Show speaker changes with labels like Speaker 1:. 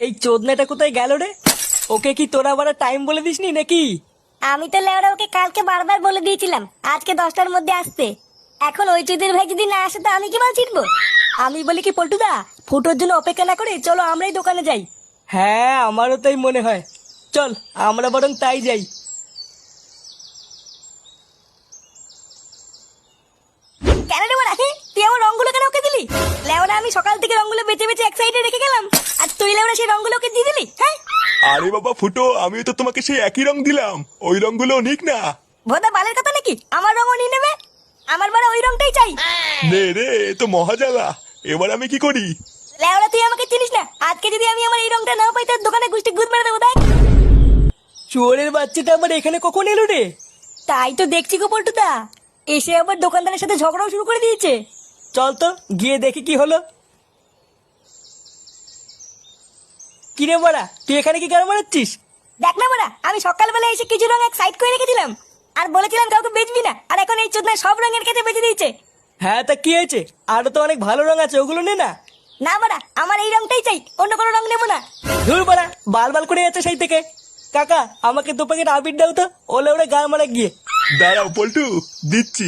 Speaker 1: এই চোদনাটা কোথায় গেল রে? ওকে কি তোরা আবার টাইম বলে দিসনি নাকি?
Speaker 2: আমি তো লেওরা ওকে কালকে বারবার বলে দিয়েছিলাম আজকে 10টার মধ্যে আসতে। এখন ওই চুদির ভাই যদি না আসে তো আমি কি মাল ছিটবো?
Speaker 1: আমি বলি কি পল্টুদা, ফুটোর জন্য অপেক্ষা না করে চলো আমরাই দোকানে যাই। হ্যাঁ আমারও তাই মনে হয়, চল আমরা বরং তাই যাই।
Speaker 2: কেন রে বড়া, তুই আমার রংগুলো কেন ওকে দিলি? লেওরা আমি সকাল থেকে রংগুলো বেঁচে বেঁচে এক সাইডে রেখে গেলাম, আর তুই লেওরা সেই রংগুলো ওকে দিয়ে দিলি? হ্যাঁ
Speaker 3: আরে বাবা ফুটো, আমিও তো তোমাকে সেই একই রং দিলাম, ওই রংগুলো নিক না।
Speaker 2: ভোদা বালের কথা নাকি আমার রঙও নিয়ে নেবে? আমার বড় ওই রংটাই চাই।
Speaker 3: নে রে, এ তো মহাজালা, এবার আমি কি করি?
Speaker 2: লেওরা তুই আমাকে চিনিস না, আজকে যদি আমি আমার এই রংটা না পাই তোর দোকানে গুষ্টি গুদ মেরে দেবো। দেখ
Speaker 1: চোরের বাচ্চাটা আবার এখানে কখন এলো রে?
Speaker 2: তাই তো দেখছি গো পল্টুদা, এসে আবার দোকানদারের সাথে ঝগড়াও শুরু করে দিয়েছে।
Speaker 1: চল তো গিয়ে দেখি কি হলো। কিরে বড়া, তুই এখানে কি গান মারাচ্ছিস?
Speaker 2: দেখ না বড়া, আমি সকালবেলা এসে কিছু রং এক সাইড করে রেখেছিলাম আর বলেছিলাম কাউকে বেচবি না, আর এখন এই চোদনা সব রঙের কাছে বেচে দিয়েছে।
Speaker 1: হ্যাঁ তা কি হয়েছে, আরো তো অনেক ভালো রং আছে, ওগুলো নে না।
Speaker 2: না বড়া, আমার এই রংটাই চাই, অন্য কোনো রং নেবো না।
Speaker 1: ধুর বড়া, বাল বাল করে যাচ্ছে সেই থেকে। কাকা আমাকে 2 প্যাকেট আবির দাও তো, ওলে ওরে গান মারা গিয়ে।
Speaker 3: দাঁড়াও পল্টু, দিচ্ছি।